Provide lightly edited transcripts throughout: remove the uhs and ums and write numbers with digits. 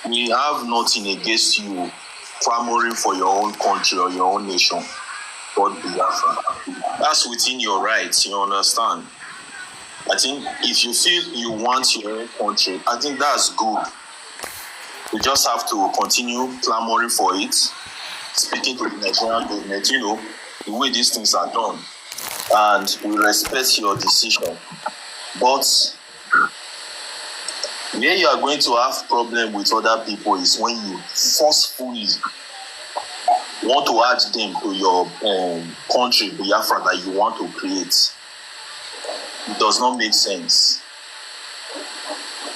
we have nothing against you clamoring for your own country or your own nation. God Biafra. That's within your rights, you understand? I think if you feel you want your own country, I think that's good. You just have to continue clamoring for it, speaking to the Nigerian government, the way these things are done. And we respect your decision. But where you are going to have problem with other people is when you forcefully want to add them to your country, Biafra, that you want to create. It does not make sense.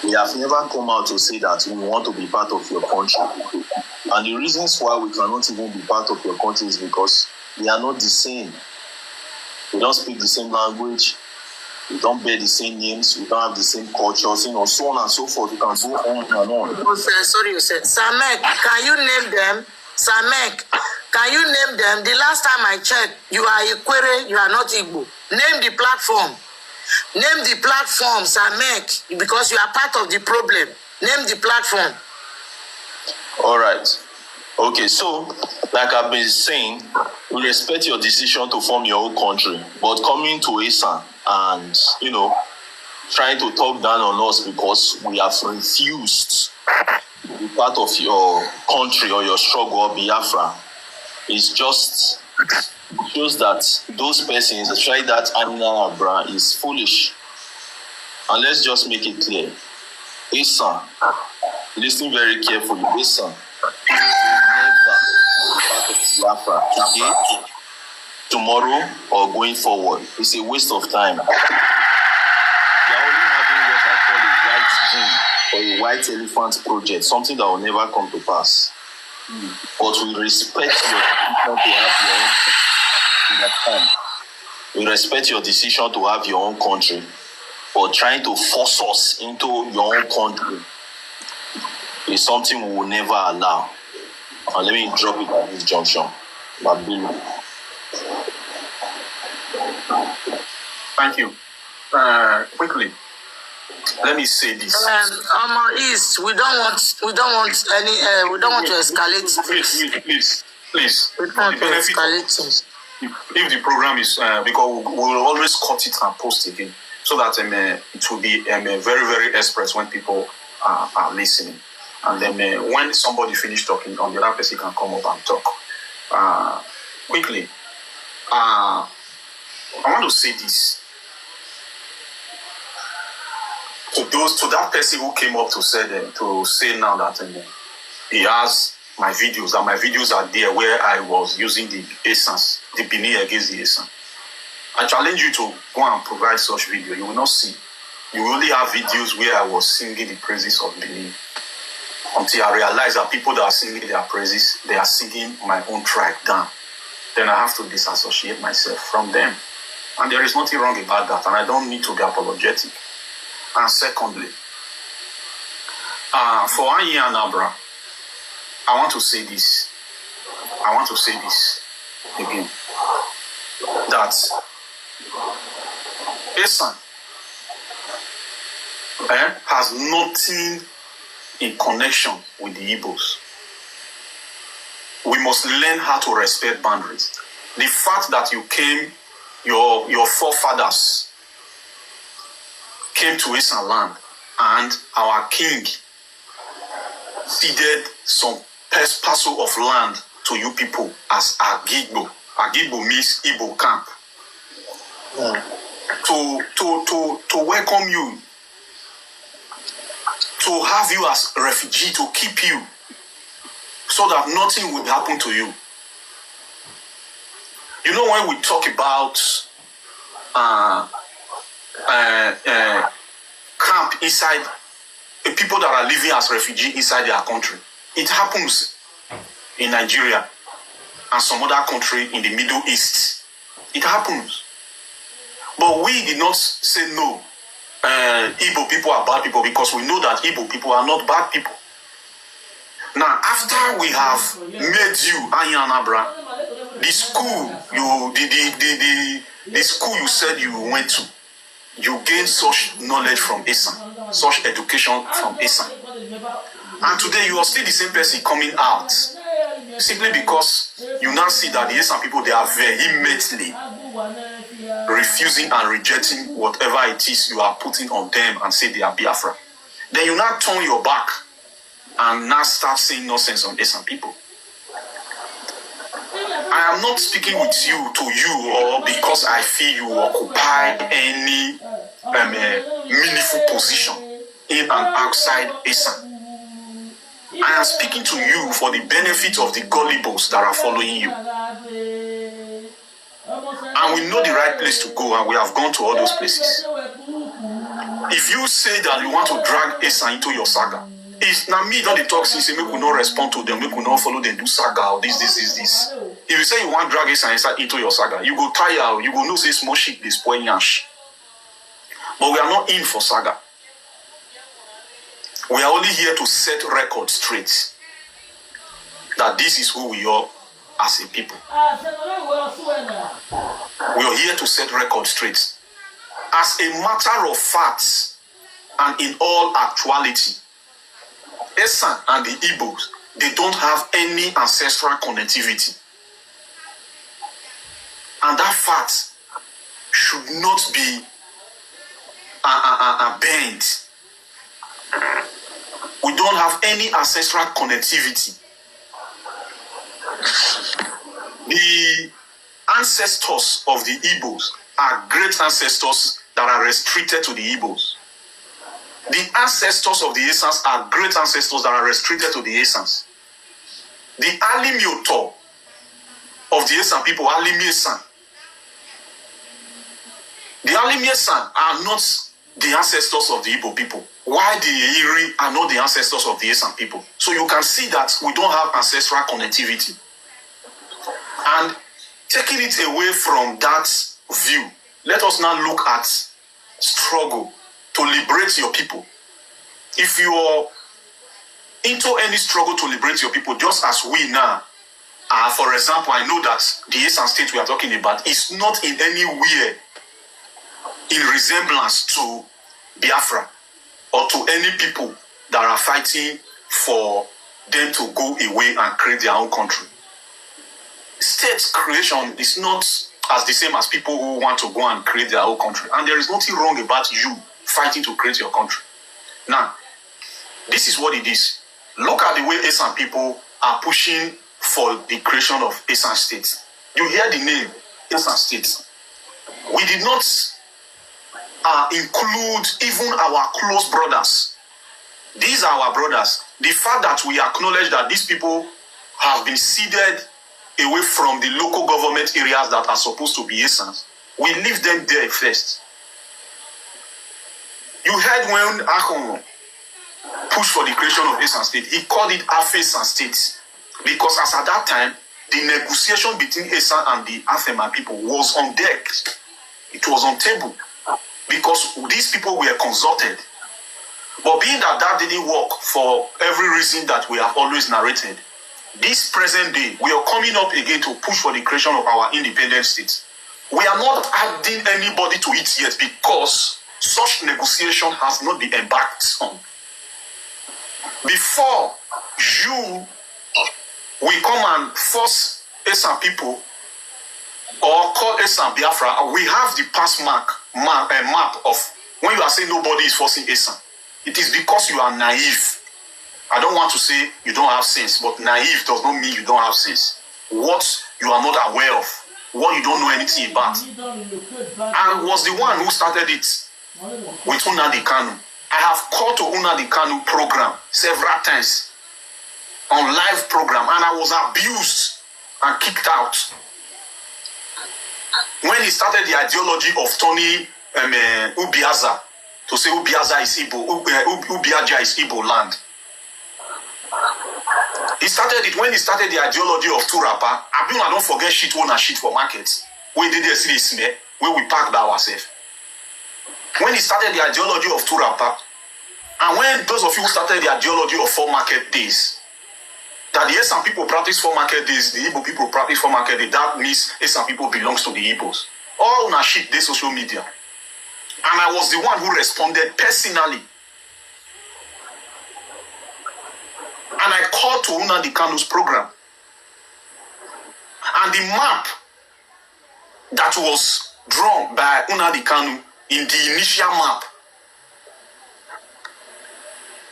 We have never come out to say that we want to be part of your country. And the reasons why we cannot even be part of your country is because we are not the same. We don't speak the same language. We don't bear the same names. We don't have the same cultures, so on and so forth. We can go on and on. Sorry, you said. Samek, can you name them? Samek, can you name them? The last time I checked, you are Ikwere, you are not Igbo. Name the platform. Name the platform, Samek, because you are part of the problem. Name the platform. All right. Okay, so, like I've been saying, we respect your decision to form your own country, but coming to Esan and, trying to talk down on us because we have refused to be part of your country or your struggle or Biafra is just shows that those persons that try that animal abra is foolish. And let's just make it clear. Esan, listen very carefully. Esan never be part of Biafra today, tomorrow, or going forward. It's a waste of time. They are only having what I call a white dream or a white elephant project, something that will never come to pass. But we respect your decision to have your own country. We respect your decision to have your own country, but trying to force us into your own country is something we will never allow. And let me drop it at this junction. Thank you. Quickly, let me say this. East, we don't want any. We don't want to escalate. Please. We don't want to escalate things. If the program is because we'll always cut it and post again, so that it will be very, very express when people are listening. And then when somebody finish talking, on the other person can come up and talk. Quickly, I want to say this to that person who came up to say now that he has my videos, and my videos are there where I was using the essence, the Benin against the Esan. I challenge you to go and provide such video. You will not see. You will only have videos where I was singing the praises of Benin. Until I realize that people that are singing their praises, they are singing my own tribe down. Then I have to disassociate myself from them. And there is nothing wrong about that, and I don't need to be apologetic. And secondly, for Anyi and Abra, I want to say this again. That Esan has nothing in connection with the Igbos. We must learn how to respect boundaries. The fact that you came, your forefathers came to Esan land, and our king ceded some parcel of land to you people as Agigbo. Agigbo means Igbo camp. Yeah. To welcome you, to have you as a refugee, to keep you, so that nothing would happen to you. When we talk about camp inside, people that are living as refugees inside their country, it happens in Nigeria and some other country in the Middle East. It happens. But we did not say no. Igbo people are bad people, because we know that Igbo people are not bad people. Now, after we have made you, Anyi and Abra, the school the school you said you went to, you gained such knowledge from Esan, such education from Esan. And today you are still the same person coming out. Simply because you now see that the Esan people, they are vehemently refusing and rejecting whatever it is you are putting on them and say they are Biafra. Then you now turn your back and now start saying nonsense on Esan people. I am not speaking with you to you or because I feel you occupy any meaningful position in and outside Esan. I am speaking to you for the benefit of the gullibles that are following you. And we know the right place to go, and we have gone to all those places. If you say that you want to drag Esan into your saga, it's now me don't talk since say make we not respond to them, make we not follow them do saga or this. If you say you want to drag Esan into your saga, you go tire, you go know say small shit they spoil yash. But we are not in for saga. We are only here to set record straight that this is who we are as a people. We are here to set record straight. As a matter of fact, and in all actuality, Esan and the Igbos, they don't have any ancestral connectivity. And that fact should not be bent. We don't have any ancestral connectivity. The ancestors of the Igbos are great ancestors that are restricted to the Igbos. The ancestors of the Esans are great ancestors that are restricted to the Esans. The Alimioto of the Esan people, Alimiesan. The Alimiesan are not the ancestors of the Igbo people. Why the Iri are not the ancestors of the Esan people? So you can see that we don't have ancestral connectivity. And taking it away from that view, let us now look at struggle to liberate your people. If you are into any struggle to liberate your people, just as we now are, for example, I know that the Esan state we are talking about is not in any way in resemblance to Biafra or to any people that are fighting for them to go away and create their own country. State creation is not as the same as people who want to go and create their own country. And there is nothing wrong about you fighting to create your country. Now, this is what it is. Look at the way Esan people are pushing for the creation of Esan state. You hear the name Esan state. We did not include even our close brothers. These are our brothers. The fact that we acknowledge that these people have been seeded away from the local government areas that are supposed to be Esans, we leave them there first. You heard when Akon pushed for the creation of Esan state, he called it Afesan state, because as at that time, the negotiation between Esan and the Afema people was on deck. It was on table, because these people were consulted. But being that that didn't work for every reason that we have always narrated, this present day, we are coming up again to push for the creation of our independent state. We are not adding anybody to it yet because such negotiation has not been embarked on. Before you will come and force Esan people or call Esan Biafra, we have the pass map of when you are saying nobody is forcing Esan. It is because you are naive. I don't want to say you don't have sense, but naive does not mean you don't have sense. What you are not aware of, what you don't know anything about. I was the one who started it with Nnamdi Kanu. I have called to Nnamdi Kanu program several times on live program, and I was abused and kicked out. When he started the ideology of Tony Ubiaza, to say Ubiaza is Igbo, Ubiaja is Igbo land. He started it when he started the ideology of Turapa. I don't forget shit one and shit for markets. We did the series where we parked by ourselves. When he started the ideology of Turapa, and when those of you who started the ideology of 4 market days, that the Esan people practice 4 market days, the Igbo people practice 4 market days, that means Esan people belongs to the Igbos. All on a shit, they social media. And I was the one who responded personally. And I called to Nnamdi Kanu's program. And the map that was drawn by Nnamdi Kanu in the initial map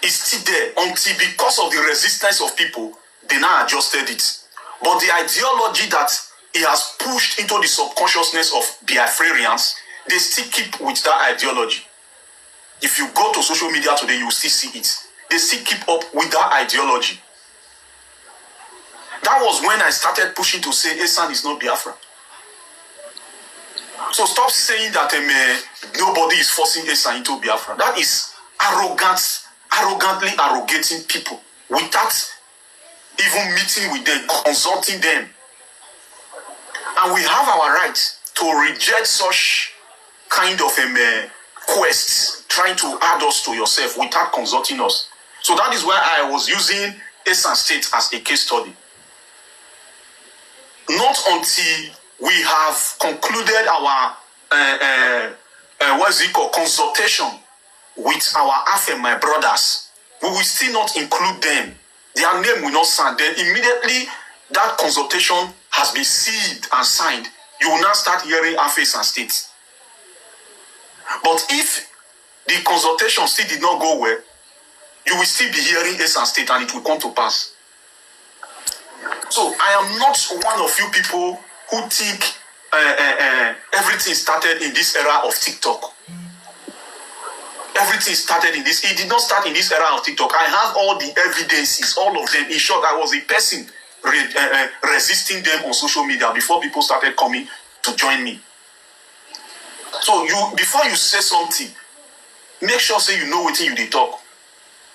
is still there until, because of the resistance of people, they now adjusted it. But the ideology that he has pushed into the subconsciousness of Biafrarians, they still keep with that ideology. If you go to social media today, you will still see it. They still keep up with that ideology. That was when I started pushing to say Esan is not Biafra. So stop saying that nobody is forcing Esan into Biafra. That is arrogantly arrogating people without even meeting with them, consulting them. And we have our right to reject such kind of quests, trying to add us to yourself without consulting us. So that is why I was using Esan State as a case study. Not until we have concluded our consultation with our Afe, my brothers, we will still not include them. Their name will not stand. Then immediately that consultation has been sealed and signed, you will now start hearing Afe and State. But if the consultation still did not go well, you will still be hearing Esan State, and it will come to pass. So I am not one of you people who think everything started in this era of TikTok. Everything started in this. It did not start in this era of TikTok. I have all the evidences, all of them. In short, I was a person resisting them on social media before people started coming to join me. So before you say something, make sure say you know what you dey talk.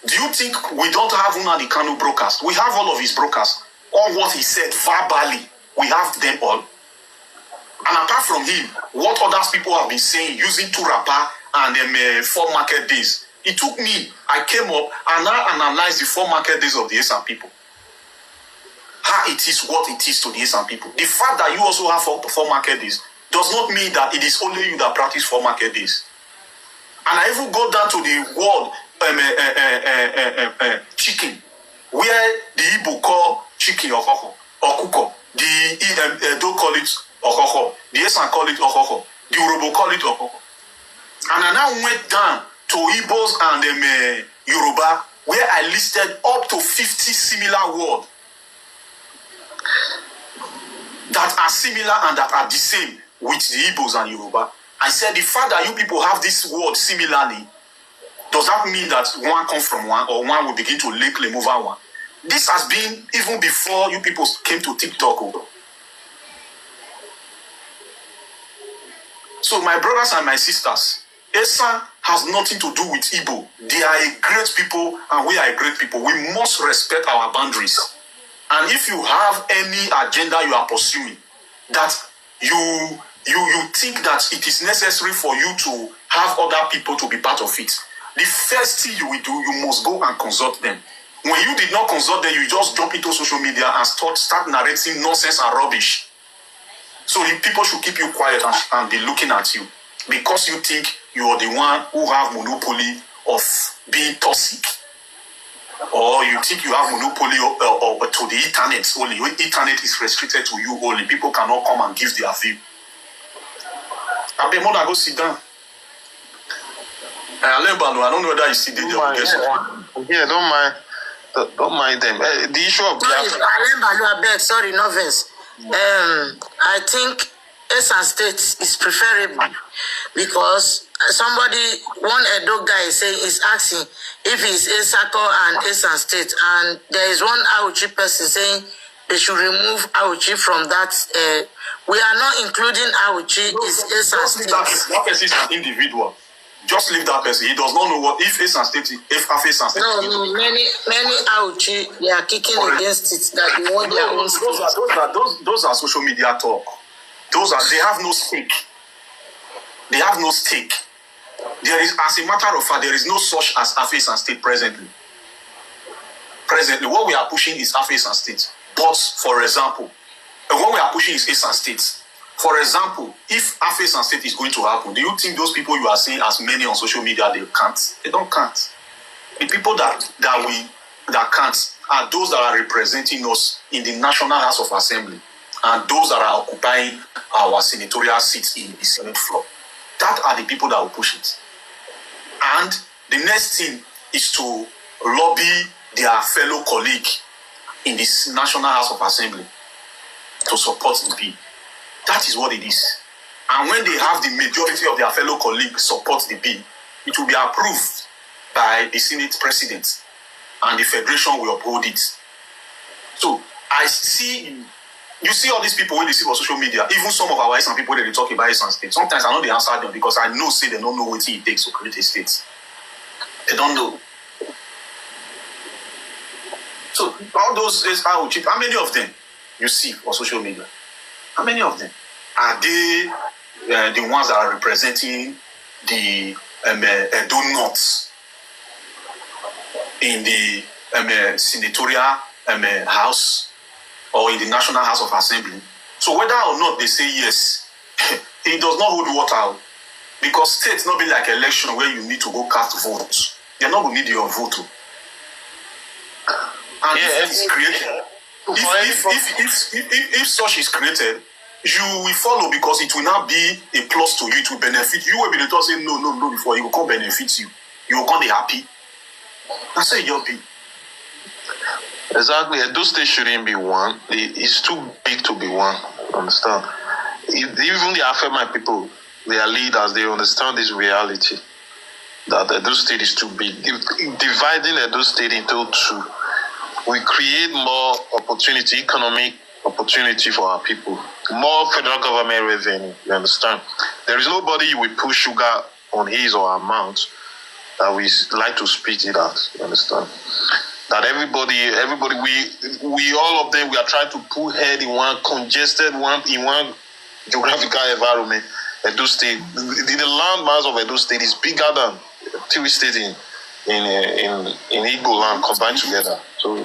Do you think we don't have Nnamdi Kanu broadcast? We have all of his broadcasts. All what he said verbally, we have them all. And apart from him, what other people have been saying using Turapa and 4 market days. It took me, I came up and I analyzed the 4 market days of the Esan people. How it is what it is to the Esan people. The fact that you also have 4 market days does not mean that it is only you that practice 4 market days. And I even go down to the word chicken, where the Igbo call chicken or kuko, the Edo call it okoko, the Esan call it okoko, the Yoruba call it okoko. And I now went down to Igbos and Yoruba, where I listed up to 50 similar words that are similar and that are the same with the Igbos and Yoruba. I said the fact that you people have this word similarly, does that mean that one comes from one, or one will begin to link over one? This has been even before you people came to TikTok. So my brothers and my sisters, Esan has nothing to do with Igbo. They are a great people and we are a great people. We must respect our boundaries. And if you have any agenda you are pursuing, that you think that it is necessary for you to have other people to be part of it, the first thing you will do, you must go and consult them. When you did not consult them, you just jump into social media and start narrating nonsense and rubbish. So the people should keep you quiet and be looking at you, because you think you are the one who have monopoly of being toxic, or you think you have monopoly to the internet only. When internet is restricted to you only, people cannot come and give their view. Abemona, go sit down. I don't know whether you see the yeah, don't mind. Don't mind them. The issue of sorry, novice. I think Esan State is preferable because one Edo guy is asking if it's Esako and Esan State, and there is one Auchi person saying they should remove Auchi from that. We are not including Auchi. It's Esan State. That person is an individual. Just leave that person. He does not know what if Esan State, if Esan State. No, many Auchi, they are kicking against it that they want their own state. Those are social media talk. They have no stake. They have no stake. There is, as a matter of fact, there is no such as Esan State presently. Presently, what we are pushing is Esan State. But for example, what we are pushing is Esan State. For example, if Esan State is going to happen, do you think those people you are seeing as many on social media, they can't? They don't can't. The people that can't, are those that are representing us in the National House of Assembly and those that are occupying our senatorial seats in the Senate floor. That are the people that will push it. And the next thing is to lobby their fellow colleague in this National House of Assembly to support the bill. That is what it is. And when they have the majority of their fellow colleagues support the bill, it will be approved by the Senate President and the Federation will uphold it. So I see, you see all these people when they see on social media, even some of our Esan people that they talk about Esan state. Sometimes I know they answer them because I know say they don't know what it takes to create a state. They don't know. So all those how many of them you see on social media? How many of them? Are they the ones that are representing the Edo North in the senatorial house or in the National House of Assembly? So whether or not they say yes, it does not hold water because states not be like election where you need to go cast votes. They're not going to need your vote. And if it's created, if such is created, you will follow because it will not be a plus to you. It will benefit you. Will be the thought say no before you will come benefit you. You will come be happy. That's how you'll be. Exactly. Those states shouldn't be one. It's too big to be one. Understand? Even the Afema people, their leaders, they understand this reality that Edo State is too big. Dividing Edo State into two will create more opportunity, economic opportunity for our people, more federal government revenue. You understand? There is nobody you will put sugar on his or her mouth that we like to spit it out. You understand? That everybody, we all of them, we are trying to put head in one congested one in one geographical environment. Edo State, the land mass of Edo State is bigger than 3 states in Igbo land combined together. So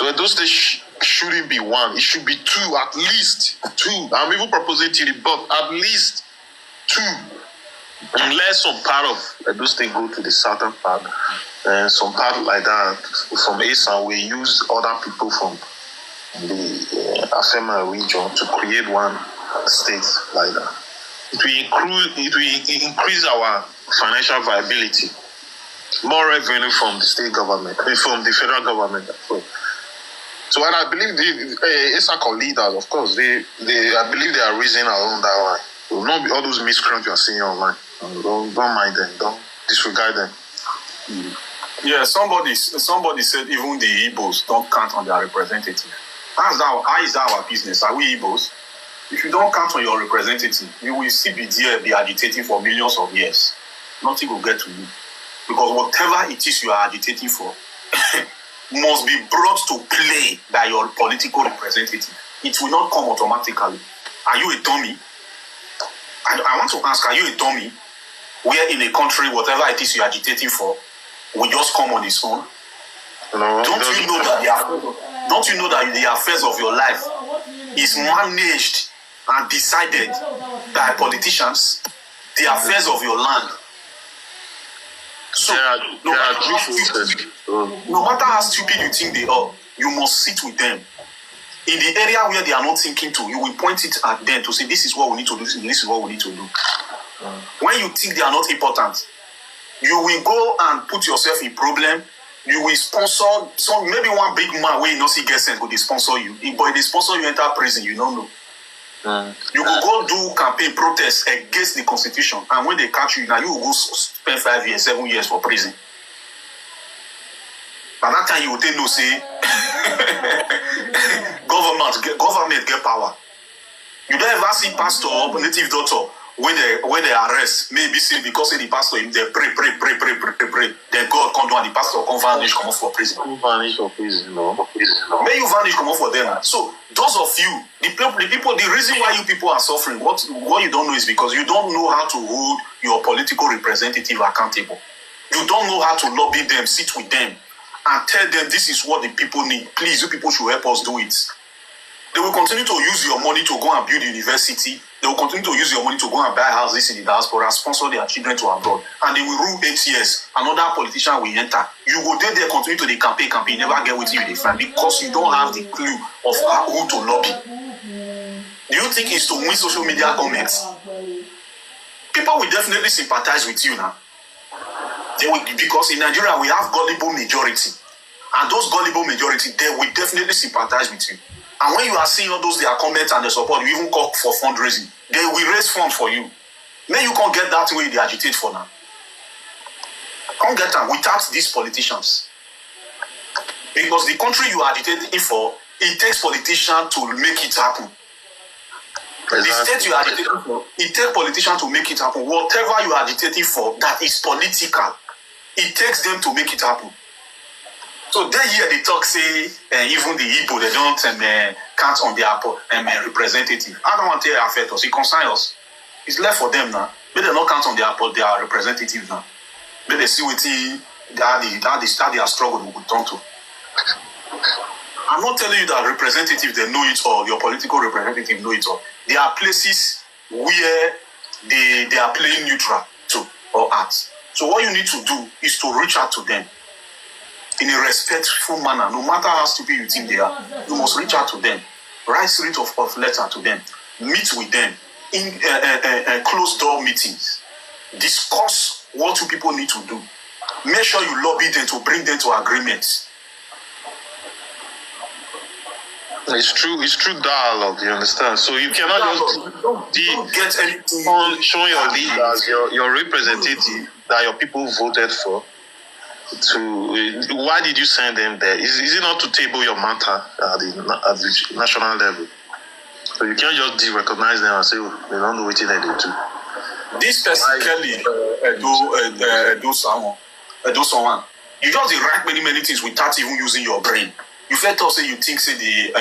Edo State shouldn't be one. It should be two, at least two. I'm even proposing 3, but at least 2. Unless some part of Edo State go to the southern part, and some part like that from Esan, we use other people from the Afema region to create one state like that. It will increase our financial viability, more revenue from the state government, from the federal government. So when I believe the Esan leaders, of course, I believe they are reasoning along that line. It will not be all those miscreants you are seeing online. Don't mind them. Don't disregard them. Yeah, somebody said even the Igbos don't count on their representative. How is that our business? Are we Igbos? If you don't count on your representative, you will still be there, be agitating for millions of years. Nothing will get to you. Because whatever it is you are agitating for must be brought to play by your political representative. It will not come automatically. Are you a dummy? I want to ask, are you a dummy? Where in a country, whatever it is you're agitating for, will just come on its own? No, Don't you know that the affairs of your life is managed and decided by politicians? The affairs of your land. So no matter how stupid you think they are, you must sit with them. In the area where they are not thinking to, you will point it at them to say, this is what we need to do, this is what we need to do. When you think they are not important, you will go and put yourself in problem. You will sponsor maybe one big man where you not see get sense, but they sponsor you. But if they sponsor you enter prison, you don't know. You will go do campaign protests against the constitution, and when they catch you, now you will go spend 5 years, 7 years for prison. By that time, you will take no say. Government get power. You don't ever see pastor or native doctor when they arrest, maybe say because the pastor they pray. Then God come down and the pastor come vanish, come off for prison. Vanish for prison, no. May you vanish, come off for them. So those of you, the people, the reason why you people are suffering, what you don't know is because you don't know how to hold your political representative accountable. You don't know how to lobby them, sit with them, and tell them this is what the people need. Please, you people should help us do it. They will continue to use your money to go and build university, They will continue to use your money to go and buy houses in the diaspora, sponsor their children to abroad, and they will rule 8 years. Another politician will enter. You go there, continue to the campaign, never get with you in the front because you don't have the clue of who to lobby. Do you think it's to win social media comments? People will definitely sympathize with you now. They will, because in Nigeria we have gullible majority, and those gullible majority they will definitely sympathize with you. And when you are seeing all those their comments and the support, you even call for fundraising. They will raise funds for you. Then you can't get that way they agitate for now. Can't get them without these politicians. Because the country you are agitating for, it takes politicians to make it happen. Exactly. The state you are agitating for, it takes politicians to make it happen. Whatever you are agitating for that is political, it takes them to make it happen. So they hear the talk say even the Igbo they don't count on their representative. I don't want to affect us. It concerns us. It's left for them now. But they don't count on their representative now. But they see what their struggle will turn to. I'm not telling you that representatives they know it all. Your political representative know it all. There are places where they are playing neutral to or at. So what you need to do is to reach out to them in a respectful manner. No matter how stupid you think they are, you must reach out to them. Write series of letter to them. Meet with them in closed door meetings. Discuss what you people need to do. Make sure you lobby them to bring them to agreements. It's true dialogue, you understand? So you cannot don't get anything showing your leaders, your representative that your people voted for. Why did you send them there? Is it not to table your matter at the national level? So you can't just recognize them and say, they don't know what they do. This person Kelly do someone. You just write many things without even using your brain. You felt also you think say the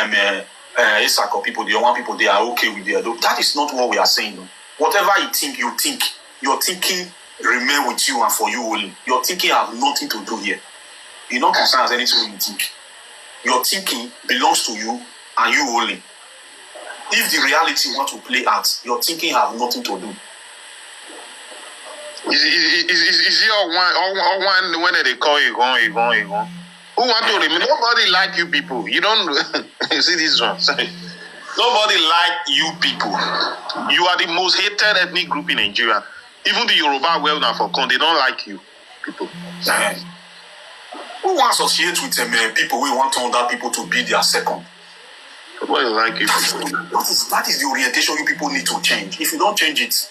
Isako people, the Oman people, they are okay with their. That is not what we are saying. Whatever you think. Your thinking remain with you and for you only. Your thinking has nothing to do here. You're not concerned as anything you think. Your thinking belongs to you and you only. If the reality you want to play out, your thinking has nothing to do. Is it all one when they call you gone? Who want to remember? Nobody like you people. You don't you see this one. Sorry. Nobody like you people. You are the most hated ethnic group in Nigeria. Even the Yoruba well now for con, they don't like you people. Who wants to associate with people who want other people to be their second? Nobody like you. That is the orientation you people need to change. If you don't change it,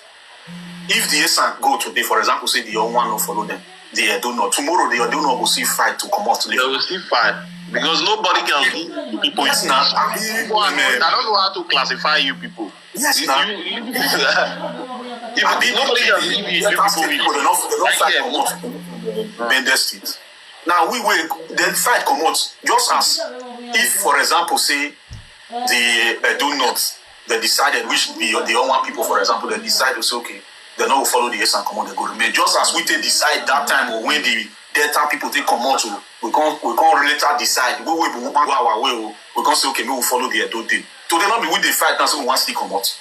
if the Esan go today, for example, say the one will follow them, they don't know. Tomorrow they don't know will see fight to come out to live. They will see fight because nobody can give people. Yes, now. I don't know how to classify you people. Yes, now. If nobody can give you people, they don't fight come out. Bender State. Now we will then fight come out just as if, for example, say the do not they decided which the Oman people, for example, they decide to say okay. They not follow the Esan come out, they go remain. Just as we take decide that time or when the Delta people take come out, we can't later decide. We can't say okay, we will follow the Edo day. So they not be with the fight now, so we want to come out.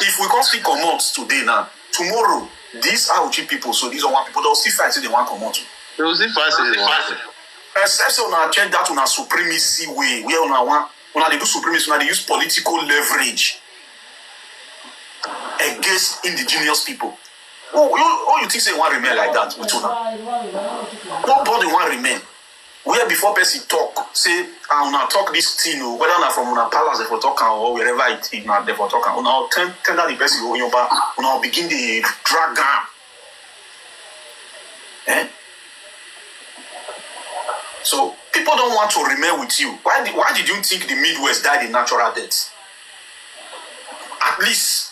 If we can't still come out today now, tomorrow, these Auchi people, so these Oman people, they'll still fight till they want to come out. They will still fight till they want. Except so now change that on a supremacy way, where when they do supremacy, when they use political leverage against indigenous people. Oh, you think say one remain like that with una? Nobody want remain. Where before person talk, say I wanna talk this thing, whether na from una palace they for talk or wherever it is na they for talk, una tender the person go yoba, una begin the drag down. So people don't want to remain with you. Why did you think the Midwest died in natural death? At least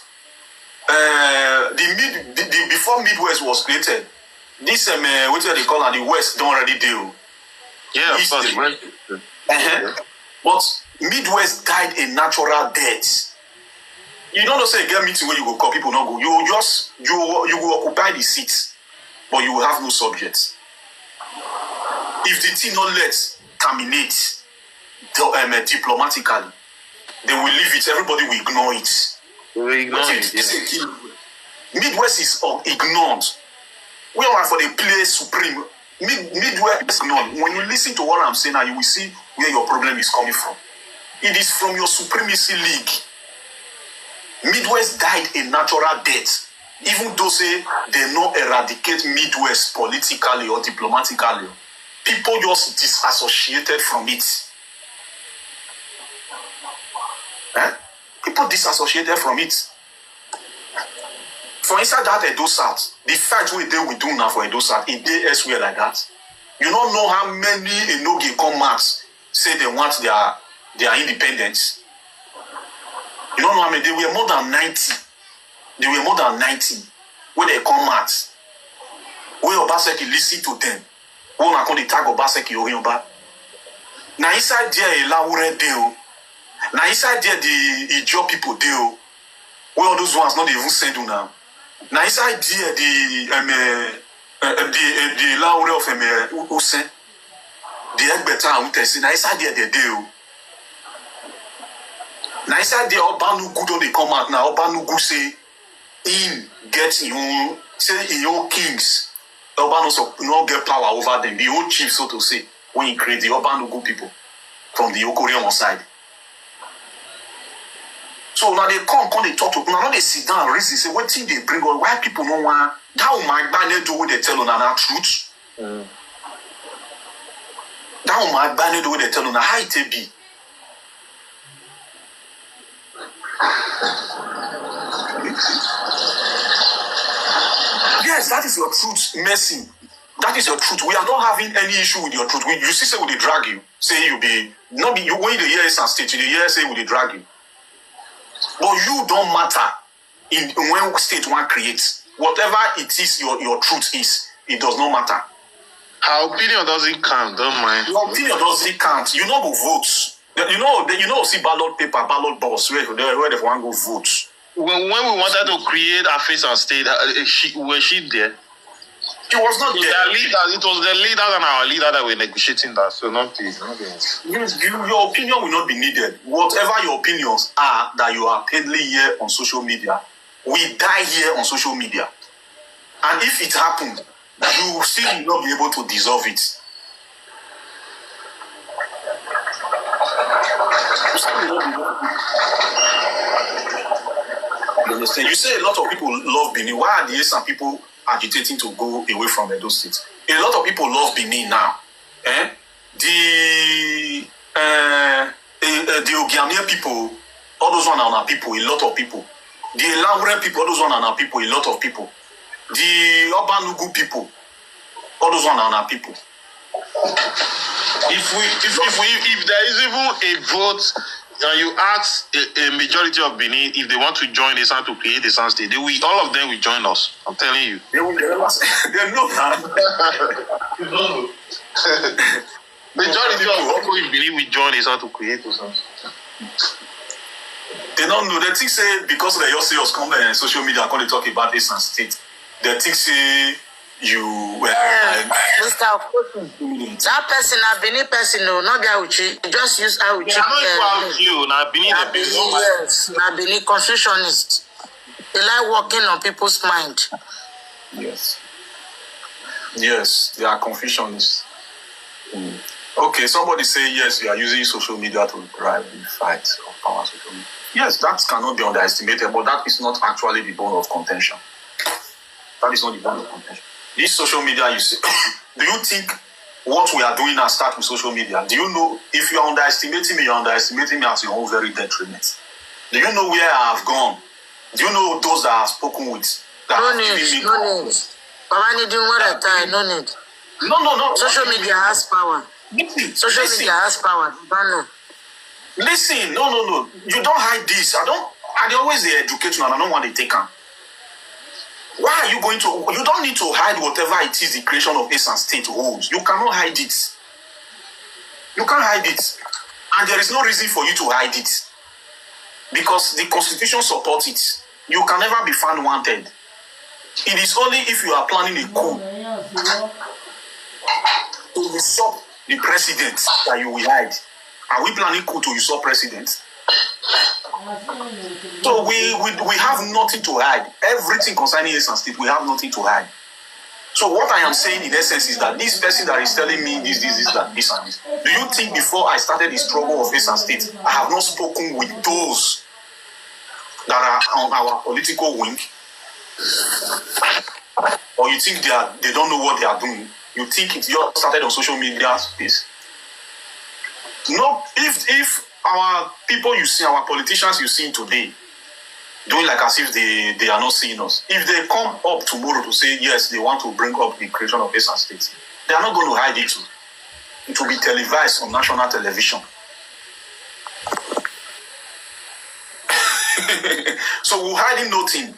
before Midwest was created, this what do they call it? The West don't already deal. Yeah, of course. But Midwest died a natural death. You don't say get meeting where you go call people not go. You will occupy the seats, but you will have no subjects. If the thing not let terminate diplomatically, they will leave it. Everybody will ignore it. We ignore it. Midwest is ignored. We are for the play supreme. Midwest is ignored. When you listen to what I'm saying now, you will see where your problem is coming from. It is from your supremacy league. Midwest died a natural death. Even though say they not eradicate Midwest politically or diplomatically, people just disassociated from it. People disassociated from it. For inside that Edo South, the fight we do now for Edo South, it did elsewhere like that. You don't know how many Enogi come out say they want their independence. You don't know how many. They were more than 90. They were more than 90 when they come out. When Obaseki listen to them, when I call the tag Obaseki Yoyoba. Now inside there, Laure Deo. Now inside there, the Ijo people Deo. Where all those ones not even send you now. Now inside there, the Laure of Ose, the Aigbe Ebodaghe. Now inside there, they Deo. Now inside there, Obanu Gudo they come out now. Obanu Gu say in get your say in your kings. Obanu also not get power over them. The old chief, so to say, when he create the Obanu Gu people from the Okorion side. So now they come they talk to now they sit down and reason say what thing they bring on why people don't want that my banner do what they tell on our truth. That my banner do what they tell on how it be. Yes, that is your truth, Mercy. That is your truth. We are not having any issue with your truth. You see, say we they drag you. Say you be not be you when the years and state, the year say we they drag you. But you don't matter in when state one creates. Whatever it is your truth is, it does not matter. Our opinion doesn't count, don't mind. Your opinion doesn't count. You know go vote. You know see ballot paper, ballot box where they want go vote. When we wanted to create a face and state, was she there? She was not there. It was the leader and our leader that were negotiating that, so not the. Your opinion will not be needed. Whatever your opinions are that you are painfully here on social media, we die here on social media. And if it happened, you still will not be able to dissolve it. You understand? You say a lot of people love Benin. Why are the Esan people agitating to go away from Edo State? A lot of people love Benin now. The Ogiamia people, all those one are our people, a lot of people. The Laure people, all those one are our people, a lot of people. The Obanugu people, all those one are our people. If there is even a vote, and you ask a majority of Benin if they want to join Esan to create Esan state, all of them will join us. I'm telling you. They know that. Majority of people in Benin will join Esan to create Esan. They don't know. They think say because they just see us come on social media and talk about Esan state. They think say you Mr. Okoson. That person, a Benin person, no, not Auchi. You just use Auchi. Yes, na Benin confucianist. They like working on people's mind. Yes, they are confucianists. Okay, somebody say yes, you are using social media to drive the fight of power social media. Yes, that cannot be underestimated, but that is not actually the bone of contention. That is not the bone of contention. This social media, you see, do you think what we are doing now start with social media? Do you know, if you are underestimating me, you're underestimating me at your own very detriment. Do you know where I have gone? Do you know those that I have spoken with? No need. Baba need doing what I tell, no need. No. Social media has power. Social media has power. Don't know. Listen, no. You don't hide this. I always educate you and I don't want to take on. Why are you going to? You don't need to hide whatever it is the creation of Esan state holds. You cannot hide it. You can't hide it. And there is no reason for you to hide it. Because the constitution supports it. You can never be found wanted. It is only if you are planning a coup to usurp the president that you will hide. Are we planning coup to usurp president? So we have nothing to hide. Everything concerning Esan State, we have nothing to hide. So what I am saying in essence is that this person that is telling me this, that, this and this, do you think before I started the struggle of Esan State, I have not spoken with those that are on our political wing? Or you think they don't know what they are doing? You think it just started on social media space? No, if our people you see, our politicians you see today, doing like as if they are not seeing us. If they come up tomorrow to say, yes, they want to bring up the creation of Esan State, they are not going to hide it. It will be televised on national television. So we're hiding nothing.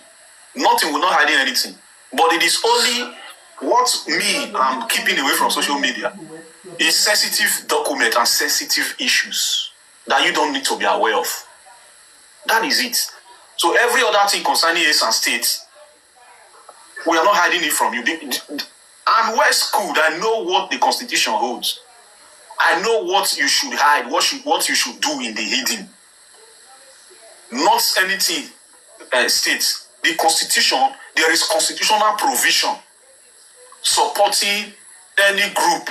Nothing, we're not hiding anything. But it is only what I'm keeping away from social media is sensitive document and sensitive issues that you don't need to be aware of. That is it. So every other thing concerning Esan State, we are not hiding it from you. I'm well schooled. I know what the Constitution holds. I know what you should hide, what you should do in the hidden. Not anything states. The Constitution, there is constitutional provision supporting any group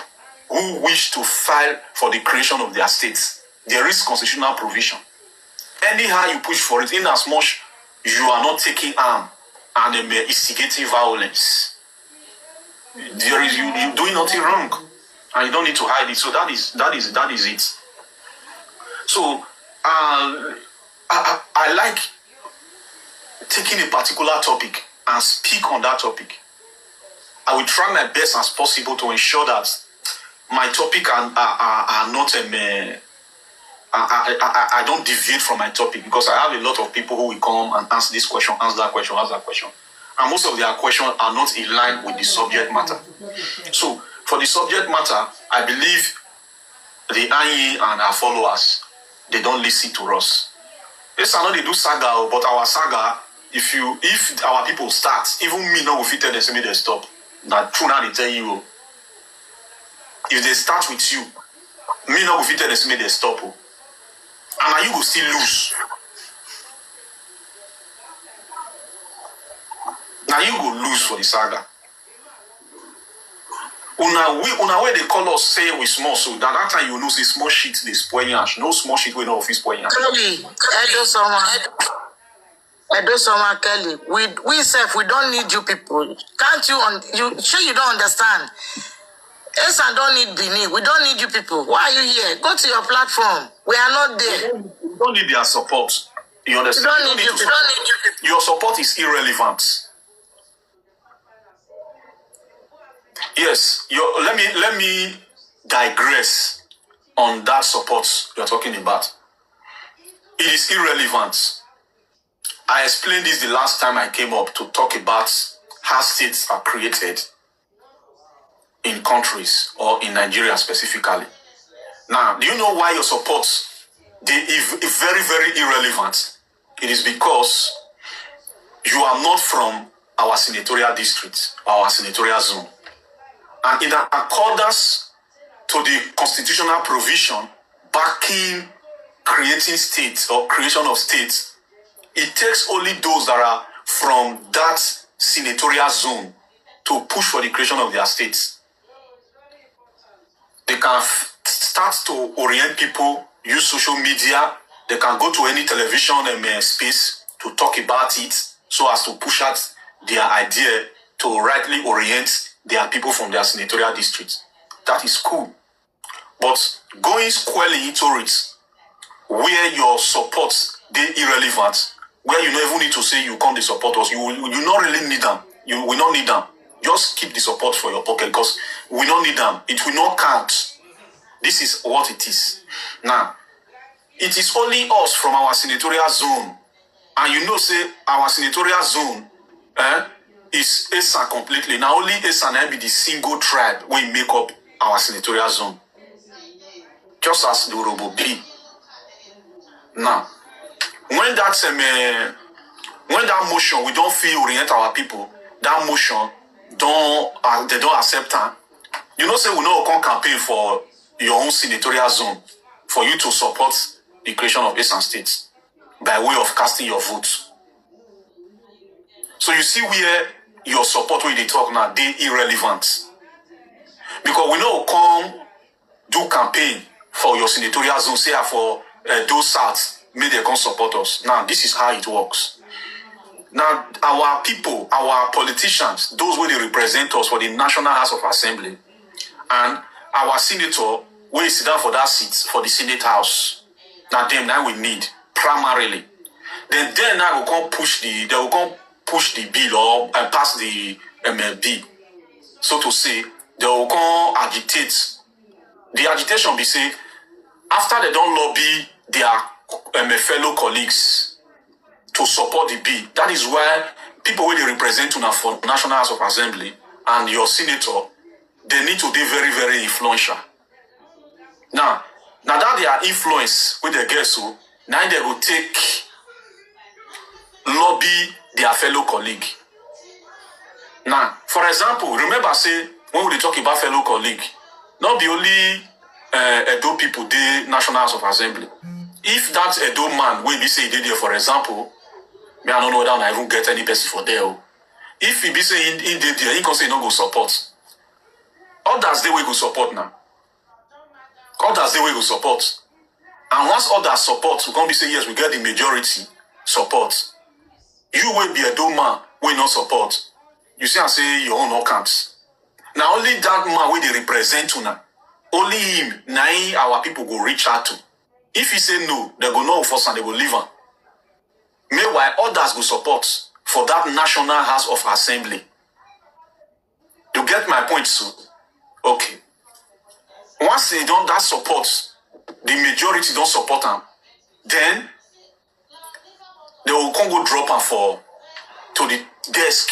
who wish to file for the creation of their states. There is constitutional provision. Anyhow you push for it, in as much you are not taking arm and instigating violence, there is you doing nothing wrong, and you don't need to hide it. So that is it. So I like taking a particular topic and speak on that topic. I will try my best as possible to ensure that my topic are not I don't deviate from my topic, because I have a lot of people who will come and ask this question, ask that question, and most of their questions are not in line with the subject matter. So for the subject matter, I believe the Anyi and our followers, they don't listen to us. Yes, I know they do saga, but our saga, if our people start, even me now will fit tell them say they stop. That true now they tell you. If they start with you, me now will fit tell them say they stop. And now you will still lose. Now you go lose for the saga. Una way they call us say we small, so that time you know say small shit they spoil yash. No small shit we know of spoil yash. Kelly, Edo someone Kelly. We self we don't need you people. Can't you sure you don't understand? Esan don't need Bini. We don't need you people. Why are you here? Go to your platform. We are not there. We don't need their support. You understand? We don't need you people. Your support is irrelevant. Yes, let me digress on that support you're talking about. It is irrelevant. I explained this the last time I came up to talk about how states are created in countries or in Nigeria specifically. Now, do you know why your support is very, very irrelevant? It is because you are not from our senatorial district or our senatorial zone. And in accordance to the constitutional provision backing creating states or creation of states, it takes only those that are from that senatorial zone to push for the creation of their states. They can start to orient people, use social media, they can go to any television space to talk about it so as to push out their idea to rightly orient their people from their senatorial districts. That is cool. But going squarely into it, where your support they irrelevant, where you don't even need to say you come to support us, you not really need them. You will not need them. Just keep the support for your pocket, because we don't need them. It will not count. This is what it is. Now, it is only us from our senatorial zone, and you know, say our senatorial zone is Esan completely. Now only Esan will be the single tribe we make up our senatorial zone, just as the Urobo be. Now, when that motion we don't feel orient our people, that motion they don't accept her. You know, say we no come campaign for your own senatorial zone for you to support the creation of Esan State. by way of casting your vote. So you see where your support when they talk now, they irrelevant. Because we know come do campaign for your senatorial zone, say for those South, may they come support us. Now, this is how it works. Now, our people, our politicians, those who they represent us for the National House of Assembly, and our senator, where sit down for that seat for the Senate House. Now, them now we need primarily. Then now we can push the bill or pass the MLB. So to say, they will come agitate. The agitation be say, after they don't lobby their fellow colleagues to support the bill, that is why people where they represent you now for National House of Assembly and your senator, they need to be very, very influential. Now that they are influence with their guests, so now they will take lobby their fellow colleague. Now, for example, remember say when we talk about fellow colleague, not be only Edo people, the National House of Assembly. If that Edo man will be say they there, for example, me I don't know whether I even get any person for there. If he be saying in there, he can say no go support. Others they will go support now. Others they will go support. And once others support, we can be say yes, we get the majority support. You will be Edo man will not support. You see, I say your own no counts. Now only that man will they represent you now. Only him, now our people go reach out to. If he say no, they go no first and they will leave him. Meanwhile, others go support for that National House of Assembly. You get my point, so? Okay. Once they don't that support, the majority don't support them, then they will come go drop them to the desk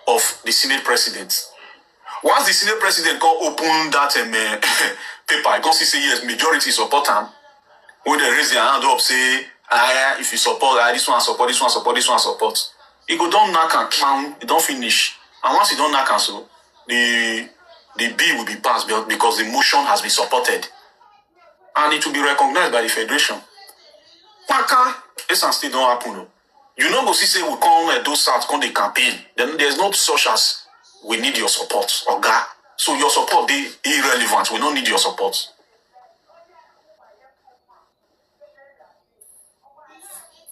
of the Senate President. Once the Senate President can open that paper, you can see say yes, majority support them. When they raise their hand up, say, if you support, this one support, this one support, this one support. It go down knock and clown, it don't finish. And once it don't knock and so, the bill will be passed because the motion has been supported. And it will be recognized by the Federation. Paka, Esan still don't happen. You know, go see say we come those South, come the campaign. Then there's not such as we need your support, Oga. So your support be irrelevant. We don't need your support.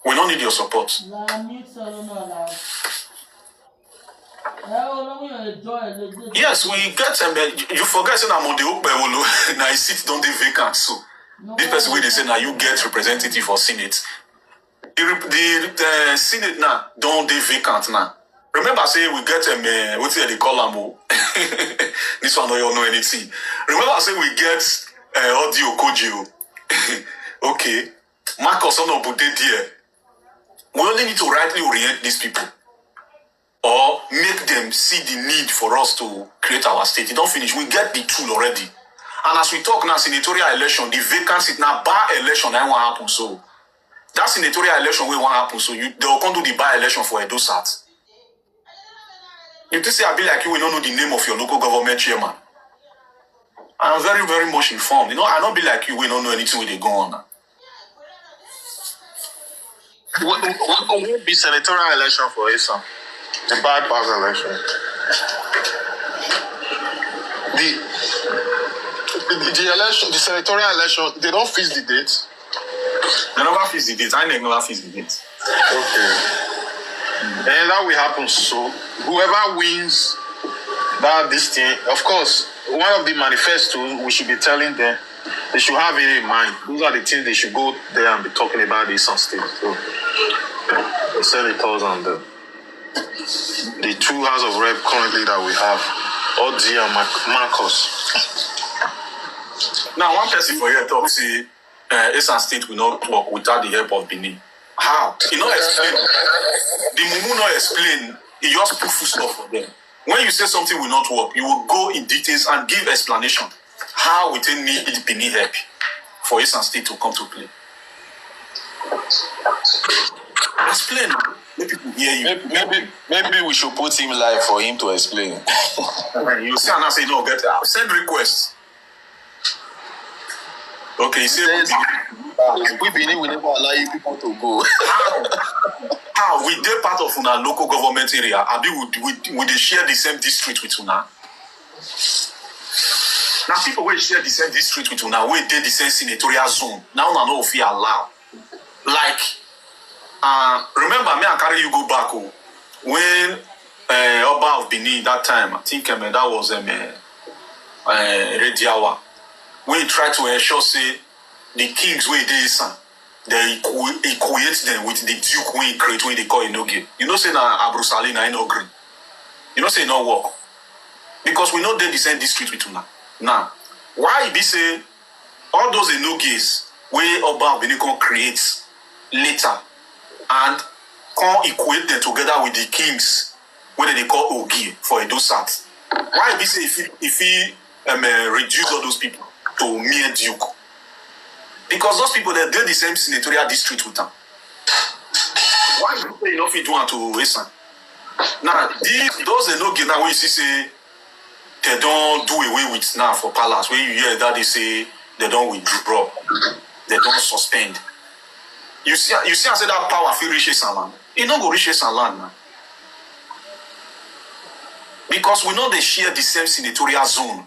We don't need your support. Yes, we get you forget saying I'm on the open now seat don't be vacant. So this person where they say now you get representative for Senate. The Senate now don't be vacant now. Remember say we get what's it they call them? This one don't know anything. Remember say we get audio Kojo. Okay. Marcus on put it there. We only need to rightly orient these people or make them see the need for us to create our state. It don't finish. We get the tool already. And as we talk now, senatorial election, the vacancy now bar election that won't happen. So that senatorial election will won't happen. So they will come do the bar election for Edo South. You just say I be like you will not know the name of your local government chairman. I'm very, very much informed. You know, I don't be like you will not know anything where they go on now. What will be senatorial election for Esan? The bypass election. The election, the senatorial election, they don't fix the date. They never fix the date. I never fix the date. Okay. And that will happen. So whoever wins this thing, of course, one of the manifestos we should be telling them. They should have it in mind. Those are the things they should go there and be talking about this on stage. So, the senators and the two House of Rep currently that we have, Odi and Marcos. Now, one person for here talk say, Esan State will not work without the help of Benin. How? He not explain. The Mumu not explain. He just put full stop for them. When you say something will not work, you will go in details and give explanation. How we need Benin help for Esan State to come to play? Explain. Let people hear you. Maybe we should put him live for him to explain. You see, and I say no, get send requests. Okay, say we Benin will never allow you people to go. how we dey part of una local government area, abi we dey share the same district with una? Na people wey share the same district with una, wey dey the same senatorial zone, na una no fit allow. Like, remember me and carry you go back when Oba of Benin that time, I think that was Rediawa, when he tried to ensure say the kings wey dey Esan, they equate them with the duke wey he create, wey they call Enoge. You know say na Abrusali na no green. You know say no work because we know dey the same district with una. Now, why e be say all those Enoges wey Oba of Benin come create later and come equate them together with the kings wey they call Ogi for Edo South? Why e be say if he reduce all those people to mere duke? Because those people, they did the same senatorial district with them. Why do you say you don't fit do it to Esan? Now, those Enoge now, when you see say they don't do away with now for palace, when you hear that they say they don't withdraw, they don't suspend. You see, I say that power feel reach Esan land. It don't go reach Esan land now. Because we know they share the same senatorial zone.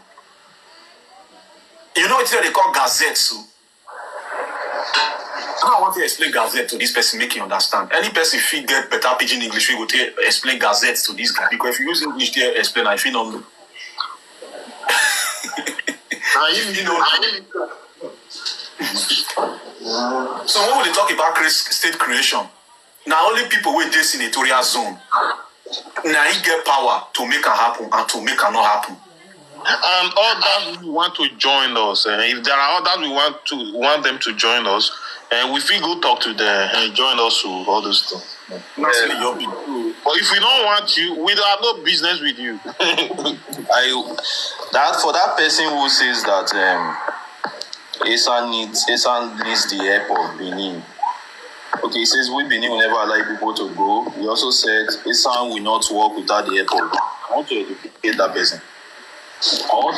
You know it's what they call gazette, so. I want to explain Gazette to this person, make you understand. Any person if you get better pidgin English, we go to explain Gazette to this guy. Because if you use English to explain, I feel not know. So when we talk about state creation, now only people with this senatorial zone, now he get power to make it happen and to make it not happen. And others who want to join us, if there are others we want them to join us, and we feel go talk to them and join us to all those things. But if we don't want you, we have no business with you. For that person who says that Esan needs the airport, Benin. Okay, he says we Benin will never allow people to go. He also said Esan will not work without the airport. I want to educate that person. I want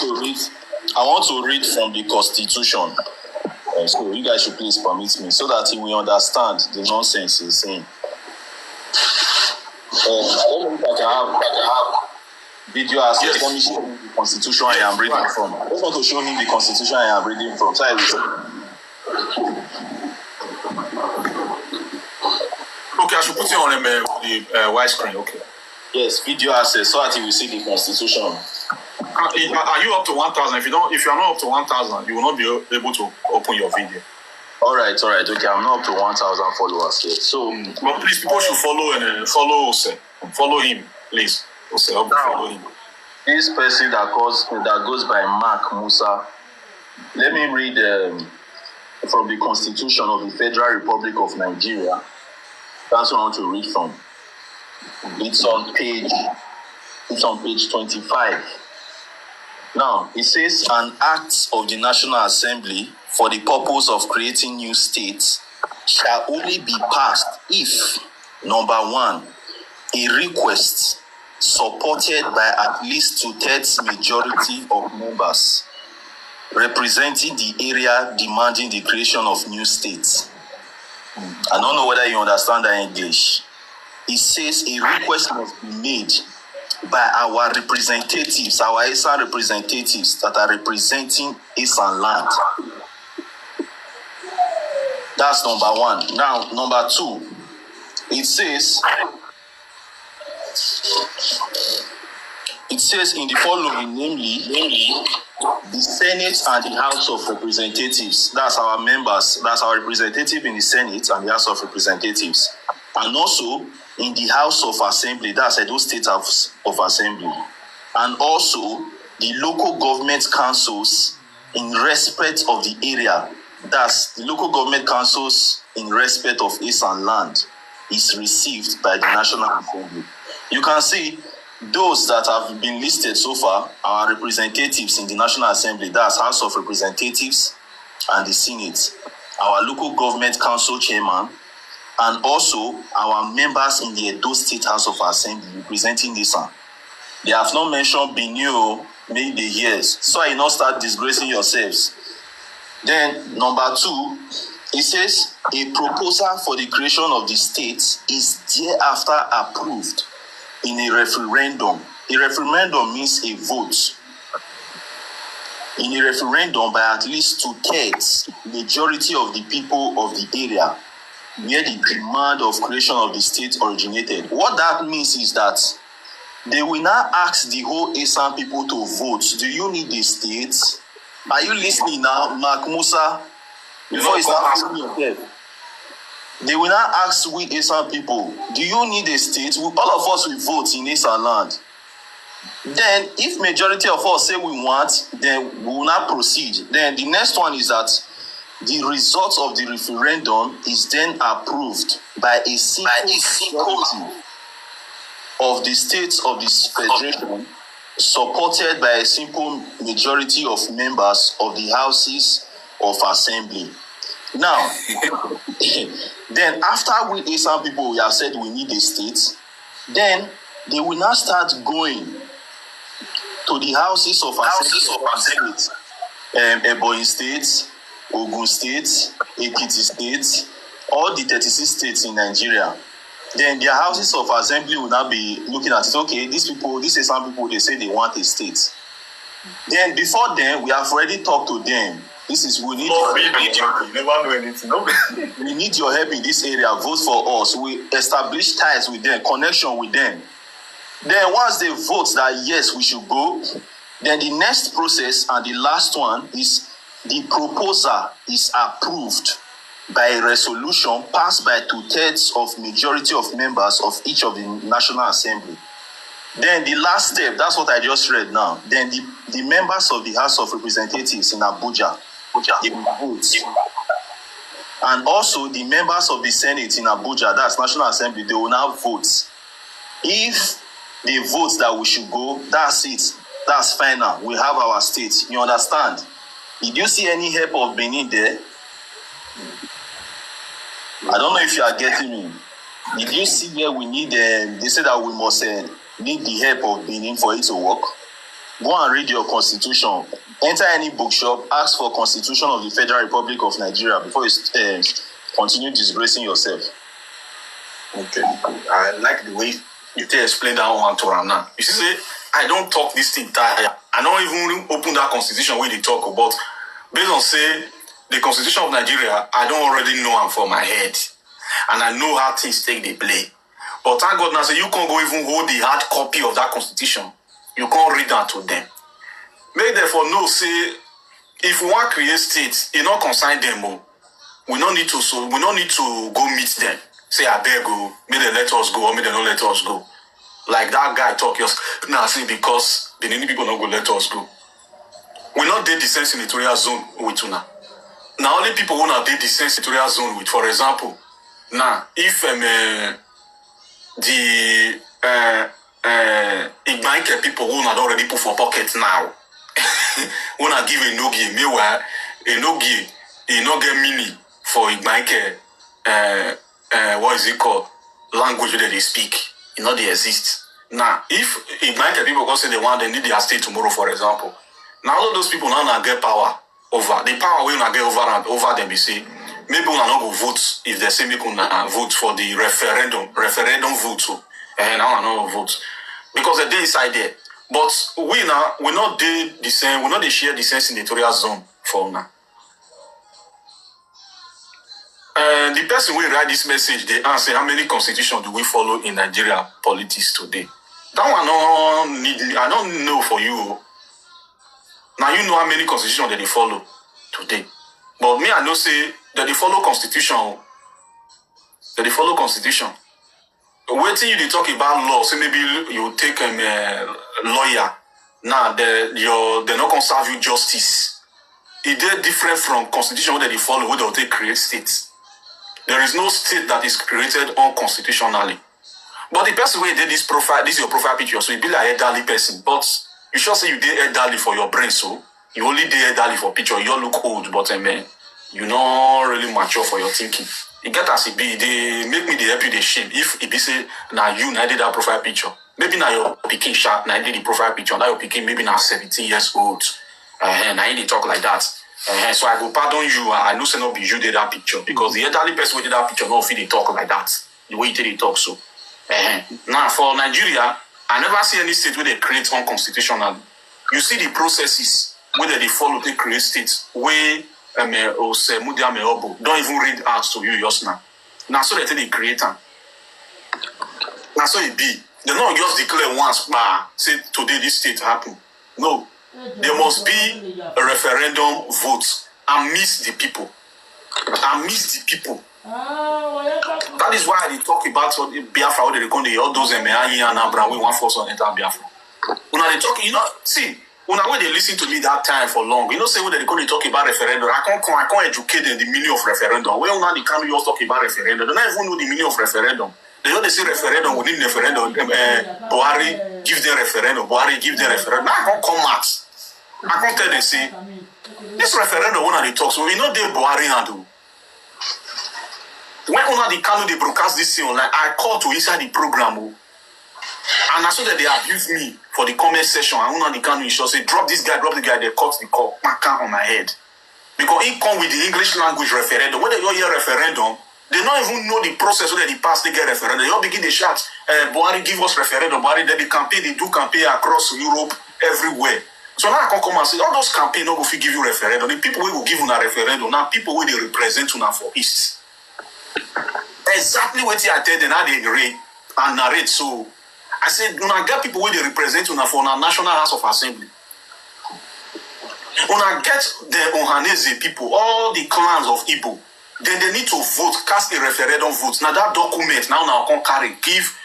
to read from the Constitution. So you guys should please permit me so that he will understand the nonsense he's saying. I don't know if I can have video access. Yes. Let me show him the Constitution I am reading from. I just want to show him the Constitution I am reading from. So I will. Okay, I should put it on the wide screen. Okay. Yes, video access so that he will see the Constitution. Are you up to 1,000? If you are not up to 1,000, you will not be able to open your video. All right. Okay, I'm not up to 1,000 followers yet. So, but please, people should follow and follow him, please. Follow him. This person that goes by Mark Musa. Let me read from the Constitution of the Federal Republic of Nigeria. That's what I want to read from. It's on page 25. Now, it says an act of the National Assembly for the purpose of creating new states shall only be passed if, number one, a request supported by at least 2/3 majority of members representing the area demanding the creation of new states. I don't know whether you understand that English. It says a request must be made by our representatives, our Esan representatives that are representing Esan land. That's number one. Now, number two, it says in the following, namely, the Senate and the House of Representatives. That's our members. That's our representative in the Senate and the House of Representatives. And also in the House of Assembly, that's Edo State House of Assembly. And also the local government councils in respect of the area. That's the local government councils in respect of Esan land is received by the National Assembly. You can see those that have been listed so far are representatives in the National Assembly, that's House of Representatives and the Senate, our local government council chairman, and also our members in the Edo State House of Assembly representing Esan. They have not mentioned Benio, maybe years, so I not start disgracing yourselves. Then number 2, it says a proposal for the creation of the state is thereafter approved in a referendum. A referendum means a vote. In a referendum by at least 2/3 majority of the people of the area where the demand of creation of the state originated. What that means is that they will now ask the whole Esan people to vote. Do you need a state? Are you listening now, Mark Musa? Before you start asking yourself, they will now ask we Esan people, do you need a state? All of us will vote in Esan land. Then, if majority of us say we want, then we will not proceed. Then the next one is that the result of the referendum is then approved by a simple majority of the states of this federation, supported by a simple majority of members of the houses of assembly. Now, then after we Esan people we have said we need a state, then they will now start going to the houses of assembly, Ebonyi State, Ogun State, Ekiti State, all the 36 states in Nigeria. Then their houses of assembly will now be looking at it. Okay, these Esan people, they say they want a state. Then before then, we have already talked to them. We need your help in this area. Vote for us. We establish ties with them, connection with them. Then once they vote that yes, we should go, then the next process and the last one is the proposal is approved by a resolution passed by 2/3 of majority of members of each of the National Assembly. Then the last step, that's what I just read now. Then the members of the House of Representatives in Abuja, they will vote. And also the members of the Senate in Abuja, that's National Assembly, they will now vote. If they vote that we should go, that's it. That's final. We have our state. You understand? Did you see any help of Benin there? I don't know if you are getting me. Did you see where we need, they say that we must need the help of Benin for it to work? Go and read your constitution. Enter any bookshop, ask for Constitution of the Federal Republic of Nigeria before you continue disgracing yourself. Okay. I like the way you explain that one to Rana. You see, I don't talk this thing tire. I don't even open that constitution where they talk about. Based on say the Constitution of Nigeria, I don't already know them for my head. And I know how things take the play. But thank God now say you can't go even hold the hard copy of that constitution. You can't read that to them. Make therefore know say if we want to create states, it not consign them. We don't need to go meet them. Say I beg go, may they let us go or may they not let us go. Like that guy talk just now say because the Benin people not go let us go. We not did the same senatorial zone with Una. Now only people who not did the same senatorial zone with, for example, now if the Igbanke people who not already put for pocket now, who not give a no-gi, meanwhile a no-gi, a no-get mini for Igbanke, what is it called? Language that they speak. It not they exist. Now, if Igbanke people go say they need their state tomorrow, for example. Now all those people now get power over. The power will not get over them, you see. Maybe we not go vote if they say we can vote for the referendum vote too. And now not vote. Because the day inside there. But we not did the same, we not they share the same senatorial zone for now. The person will write this message, they answer how many constitutions do we follow in Nigeria politics today. That one I don't know for you. Now you know how many constitutions that they follow today. But me, I know say that they follow constitution. Waiting you they talk about law, so maybe you take a lawyer. Now they're not gonna serve you justice. It is different from constitution that they follow, where they create states. There is no state that is created unconstitutionally. But the person who did this profile, this is your profile picture, so you be like a elderly person. But you sure say you did elderly for your brain, so you only did elderly for picture. You all look old, but you not really mature for your thinking. You get as it be, they make me they help you they shame. If it be say now you now did that profile picture, maybe now your picking sharp, now did the profile picture, now your picking maybe now 17 years old, and now they talk like that. So I go pardon you. I know say not be you did that picture because the elderly person who did that picture no fit dey talk like that. The way they talk so. Now for Nigeria, I never see any state where they create unconstitutional. You see the processes where they follow to create states where don't even read out to you just now. Now so they create them. Now so it be. They not just declare once, say today this state happen. No. There must be a referendum vote amidst the people. Amidst the people. That is why they talk about Biafra, what they call all those Mehanyi and Abraham, we want force on enter Biafra. When they talk, see, when they listen to me that time for long, say when they talk about referendum, I can't educate them the meaning of referendum. When they can't just talk about referendum, they don't even know the meaning of referendum. They don't say referendum, we need referendum, Buhari give them referendum, Buhari give them referendum. Now I can't come out. I can't tell them, say, this referendum, when they talk, so we know they Buhari and do. When una the Kano they broadcast this thing online, I call to inside the program, and I saw that they abuse me for the comment section. And una the Kano say, drop this guy, they cut the call, paka on my head. Because he come with the English language referendum. When they hear referendum, they don't even know the process where they pass, they get referendum. They all begin to shout, Buhari give us referendum, Buhari, they campaign, they do campaign across Europe, everywhere. So now I can come and say, all those campaigns don't go give you referendum. The people who will give you a referendum, now people who they represent you now for East. Exactly what I tell them, how they read and narrate. So I said, when I get people who they represent you now for our National House of Assembly. When I get the Ohanese people, all the clans of Igbo, then they need to vote, cast a referendum vote. Now that document, now can carry, give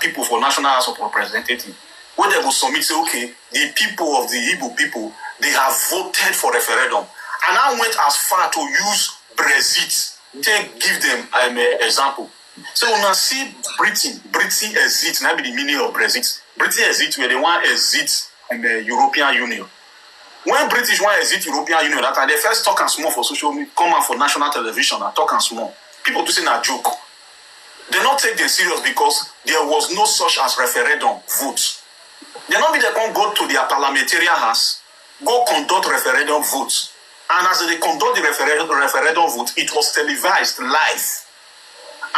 people for National House of Representatives. When they will submit, say, okay, the people of the Igbo people, they have voted for referendum. And I went as far to use Brexit. Give them an example. So when I see Britain exit, that be the meaning of Brexit. Britain exit where they want exit in the European Union. When British want exit European Union, that time they first talk and small for social media, come out for national television and talk and small. People to say a joke. They not take them serious because there was no such as referendum vote. They not be they can go to their parliamentarian house, go conduct referendum votes. And as they conduct the referendum vote, it was televised live.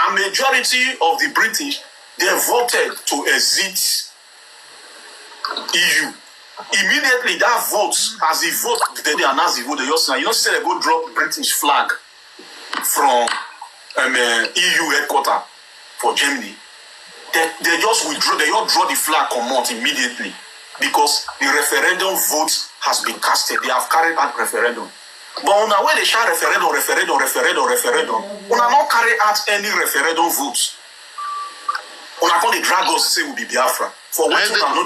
A majority of the British, they voted to exit EU. Immediately that vote, as the vote, they announced the vote, they say they go drop British flag from EU headquarters for Germany. They just withdraw, they all draw the flag come immediately because the referendum vote has been casted. They have carried out referendum. But on the way they shout referendum, una not carry out any referendum votes. Una call the drag us say will be Biafra. For what you know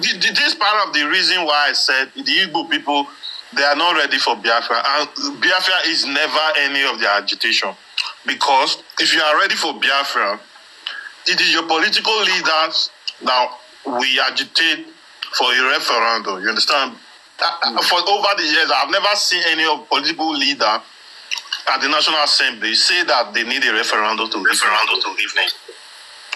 this is part of the reason why I said the Igbo people, they are not ready for Biafra. And Biafra is never any of their agitation. Because if you are ready for Biafra, it is your political leaders that we agitate for a referendum. You understand? For over the years, I've never seen any of political leader at the National Assembly say that they need a referendum to evening.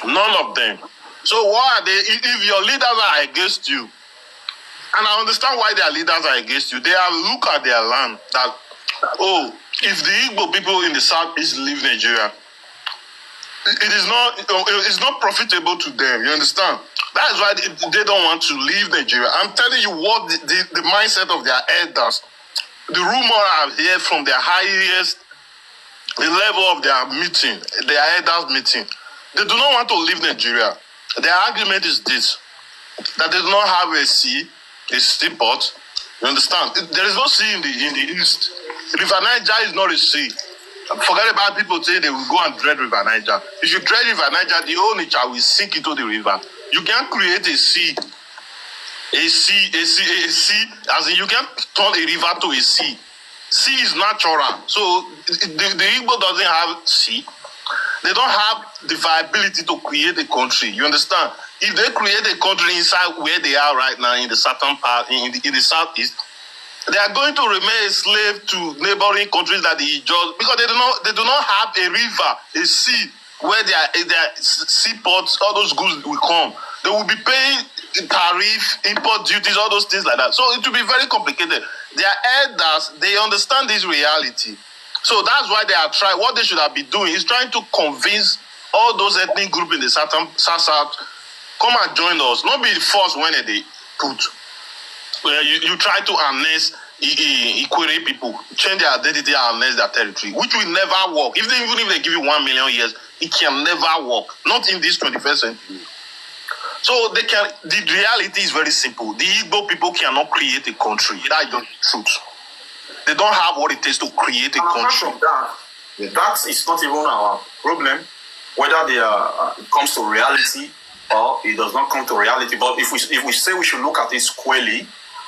None of them. So why are they? If your leaders are against you, and I understand why their leaders are against you, they have looked at their land that, if the Igbo people in the southeast leave Nigeria, it's not profitable to them. You understand? That is why they don't want to leave Nigeria. I'm telling you what the mindset of their elders, the rumor I've heard from their highest, the level of their meeting, their elders meeting, they do not want to leave Nigeria. Their argument is this, that they do not have a seaport. You understand? There is no sea in the east. River Niger is not a sea. Forget about people saying they will go and dredge River Niger. If you dredge River Niger, the whole nature will sink into the river. You can't create a sea, as in you can't turn a river to a sea. Sea is natural. So the Igbo doesn't have sea. They don't have the viability to create a country. You understand? If they create a country inside where they are right now, in the southern part, in the southeast, they are going to remain a slave to neighboring countries that they just, because they do not have a river, a sea where their seaports, all those goods will come. They will be paying tariff, import duties, all those things like that. So it will be very complicated. Their elders, they understand this reality. So that's why they are trying. What they should have been doing is trying to convince all those ethnic groups in the South, come and join us. Not be the first when they put. You try to harness Ikwere people, change their identity and harness their territory, which will never work. Even if they give you 1 million years, it can never work. Not in this 21st century. So the reality is very simple. The Igbo people cannot create a country. That is the truth. They don't have what it takes to create a country. That is not even our problem, whether it comes to reality or it does not come to reality. But if we say we should look at it squarely,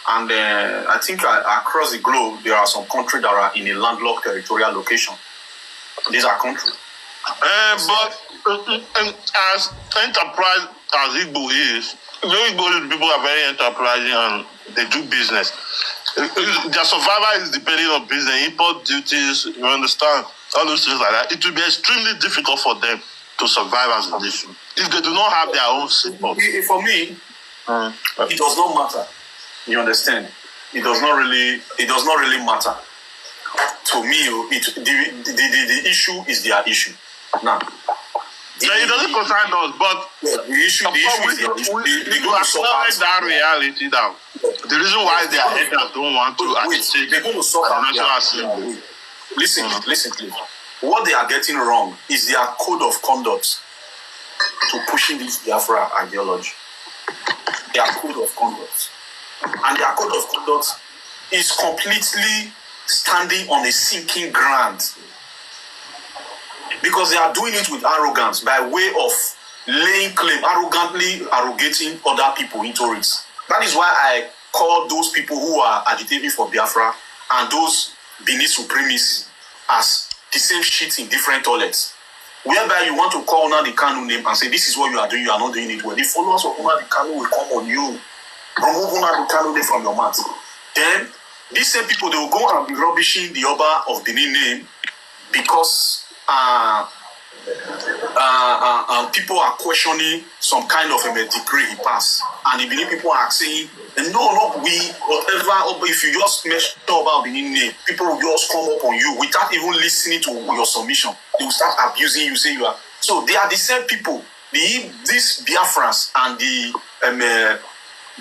and I think across the globe, there are some countries that are in a landlocked territorial location. These are countries. But as enterprise as Igbo is, Igbo people are very enterprising and they do business. Their survival is depending on business, import duties, you understand, all those things like that. It will be extremely difficult for them to survive as a nation if they do not have their own support. For me, it does not matter. You understand? It does not really matter. To me, the issue is their issue. Now, it doesn't concern us, but the issue is we acknowledge that reality now. The reason why their elders don't want to agitate they're going to solve National Assembly. Listen, please. What they are getting wrong is their code of conduct to pushing this Biafra ideology. Their code of conduct. And their code of conduct is completely standing on a sinking ground. Because they are doing it with arrogance by way of laying claim, arrogantly arrogating other people into it. That is why I call those people who are agitating for Biafra and those beneath supremacy as the same shit in different toilets. Whereby you want to call Nnamdi Kanu name and say, this is what you are doing, you are not doing it well. The followers of Nnamdi Kanu will come on you. Remove Nnamdi Kanu name from your mouth. Then, these same people, they will go and be rubbishing the Oba of Benin name because people are questioning some kind of a degree he passed. And the Benin people are saying, no, whatever, if you just mention about Benin name, people will just come up on you without even listening to your submission. They will start abusing you, say you are. So they are the same people. These Biafrans and the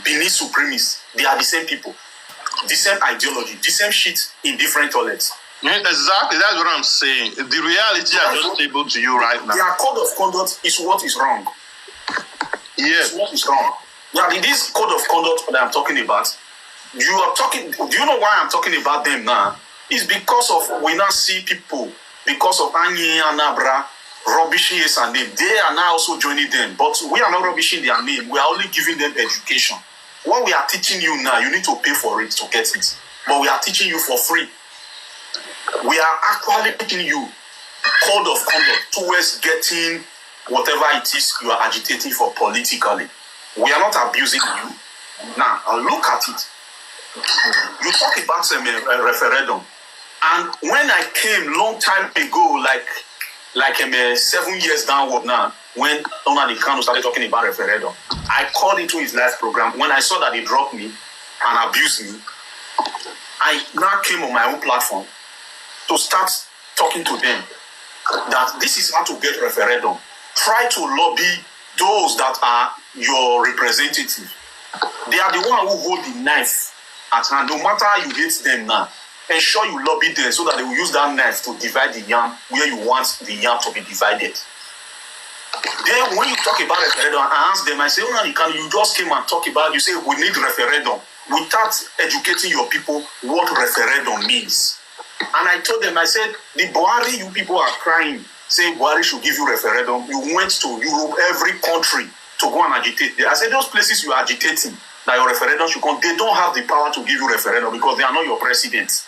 Benin supremacists, they are the same people. The same ideology, the same shit in different toilets. Exactly, that's what I'm saying. The reality I just able to you right now. Their code of conduct is what is wrong. Yes. What is wrong. Now, this code of conduct that I'm talking about, do you know why I'm talking about them now? It's because of we now see people, because of Anyi Anabra, rubbishing Esan name. They are now also joining them, but we are not rubbishing their name. We are only giving them education. What we are teaching you now, you need to pay for it to get it. But we are teaching you for free. We are actually teaching you code of conduct towards getting whatever it is you are agitating for politically. We are not abusing you. Now, look at it. You talk about a referendum. And when I came long time ago, like 7 years downward now, when Nnamdi Kanu started talking about referendum, I called into his live program. When I saw that he dropped me and abused me, I now came on my own platform to start talking to them that this is how to get referendum. Try to lobby those that are your representatives. They are the one who hold the knife at hand. No matter how you hate them now, ensure you lobby them so that they will use that knife to divide the yam where you want the yam to be divided. Then when you talk about referendum, I ask them, I say, you just came and talk about, you say we need referendum without educating your people what referendum means. And I told them, I said, the Buhari, you people are crying, say Buhari should give you referendum. You went to Europe, every country, to go and agitate. I said, those places you are agitating, that your referendum should come, they don't have the power to give you referendum because they are not your president.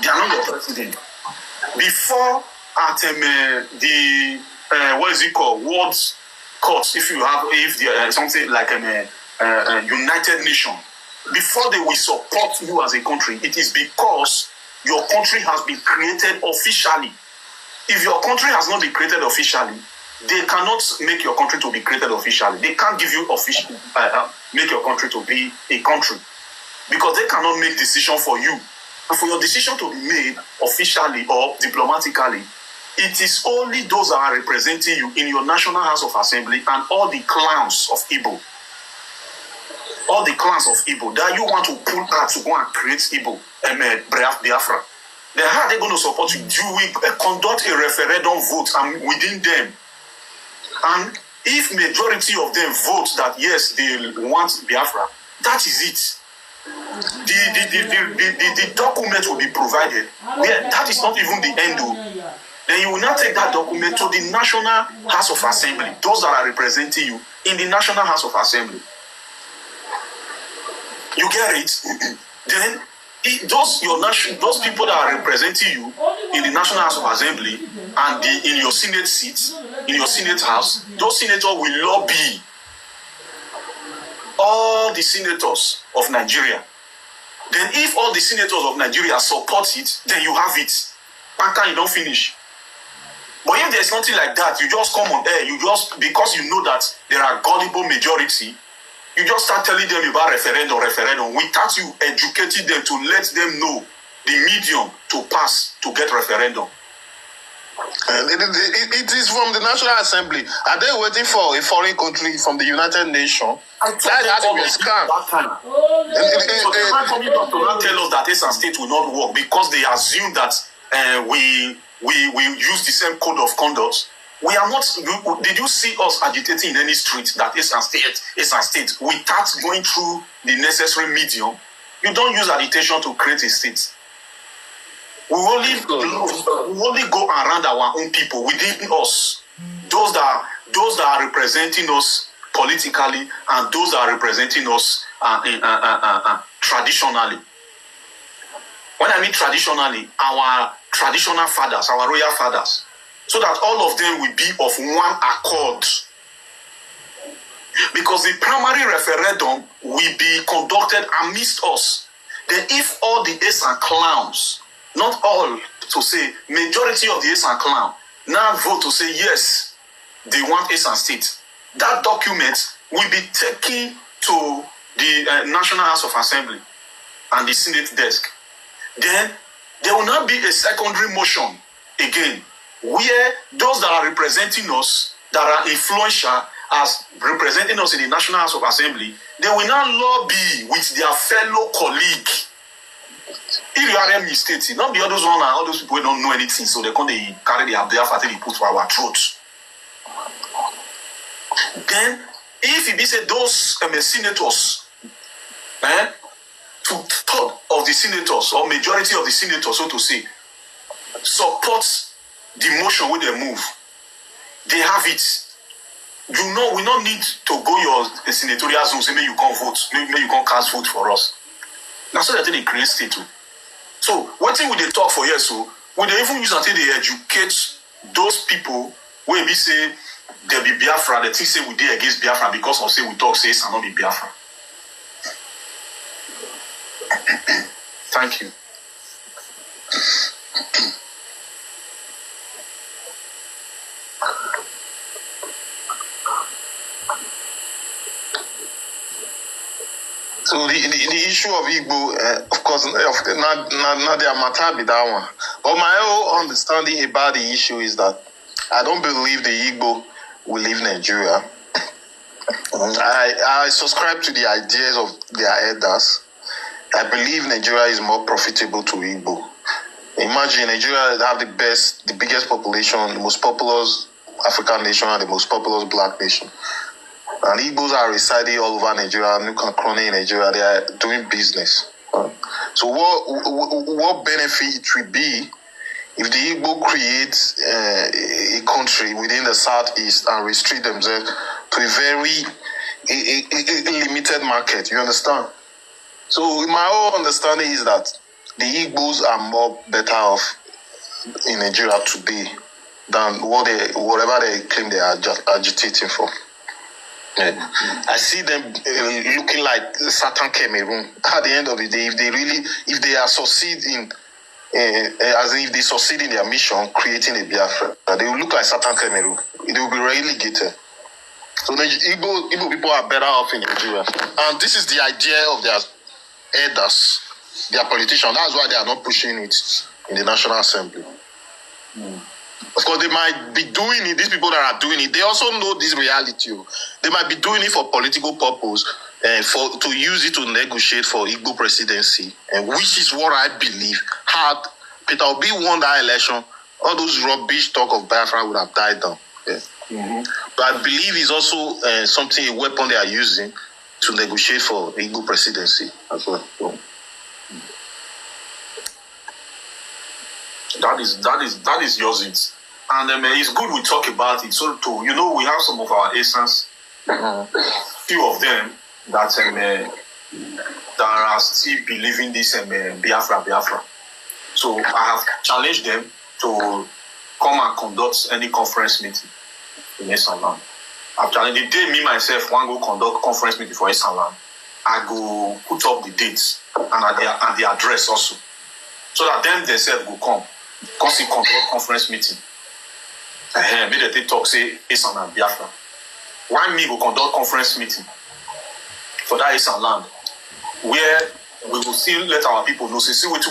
They are not your president. Before at the what is it called? World Courts, if something like United Nations, before they will support you as a country, it is because your country has been created officially. If your country has not been created officially, they cannot make your country to be created officially. They can't give you make your country to be a country, because they cannot make decision for you. And for your decision to be made officially or diplomatically, it is only those that are representing you in your National House of Assembly and all the clans of Igbo. All the clans of Igbo that you want to pull out to go and create Igbo and Biafra. Then how are they going to support you? Do we conduct a referendum vote and within them? And if majority of them vote that yes, they want Biafra, that is it. The document will be provided. Where that is not even the end. Then you will now take that document to the National House of Assembly, those that are representing you in the National House of Assembly. You get it? Then those people that are representing you in the National House of Assembly and in your Senate seats, in your Senate House, those senators will lobby all the senators of Nigeria. Then if all the senators of Nigeria support it, then you have it. Paka, you don't finish. But if there's nothing like that, you just come on air, because you know that there are gullible majority, you just start telling them about referendum, without you educating them to let them know the medium to pass to get referendum. It is from the National Assembly. Are they waiting for a foreign country from the United Nations? That has to be a scam. So they are coming up to now tell us that Esan State will not work because they assume that we use the same code of conduct. We are not. Did you see us agitating in any street that Esan State, without going through the necessary medium? You don't use agitation to create a state. We only go around our own people within us. Those that are representing us politically and those that are representing us traditionally. When I mean traditionally, our traditional fathers, our royal fathers, so that all of them will be of one accord. Because the primary referendum will be conducted amidst us. Then if all the Esan clowns, not all to say, majority of the Esan clown now vote to say yes, they want Esan State, that document will be taken to the National House of Assembly and the Senate desk. Then there will not be a secondary motion again, where those that are representing us, that are influential as representing us in the National House of Assembly, they will now lobby with their fellow colleague. If you are a state, not be all those people who don't know anything, so they carry their Biafra till they put for our throats. Then, if it say those senators, two-thirds of the senators or majority of the senators, so to say, support the motion when they move, they have it. You know, we don't need to go your senatorial zone, say, maybe you can't vote, maybe you can't cast vote for us. That's what they create state too. So, what thing will they talk for years? So, when they even use until they educate those people where we say there be Biafra, they think say we did against Biafra because of say we talk say it's not be Biafra. Thank you. So the issue of Igbo, of course, not their matter be that one. But my whole understanding about the issue is that I don't believe the Igbo will leave Nigeria. I subscribe to the ideas of their elders. I believe Nigeria is more profitable to Igbo. Imagine Nigeria have the biggest population, the most populous African nation, and the most populous black nation. And Igbos are residing all over Nigeria, Nukakron in Nigeria. They are doing business. So what benefit it will be if the Igbo creates a country within the southeast and restrict themselves to a very limited market? You understand? So my whole understanding is that the Igbos are more better off in Nigeria today than whatever they claim they are agitating for. Yeah. I see them looking like Satan Cameroon. At the end of the day, if they are succeeding as if they succeed in their mission, creating a Biafra, they will look like Satan Cameroon. They will be relegated. So the Igbo people are better off in Nigeria. And this is the idea of their elders, their politicians. That's why they are not pushing it in the National Assembly. Of course, they might be doing it, these people that are doing it, they also know this reality. They might be doing it for political purpose, to use it to negotiate for Igbo presidency, and which is what I believe. Had Peter Obi won that election, all those rubbish talk of Biafra would have died down. Yeah. But I believe it's also a weapon they are using to negotiate for Igbo presidency as well. So. That is yours. It. And it's good we talk about it. So too, we have some of our essence, few of them that are still believing this Biafra. So I have challenged them to come and conduct any conference meeting in Esan land. I've challenged the day me myself want go conduct conference meeting for Esan land. I go put up the dates and the address also, so that them themselves go come conduct conference meeting. Maybe they talk say Esan and Biafra. Why me go conduct conference meeting for that Esan land, where we will still let our people know, say, see what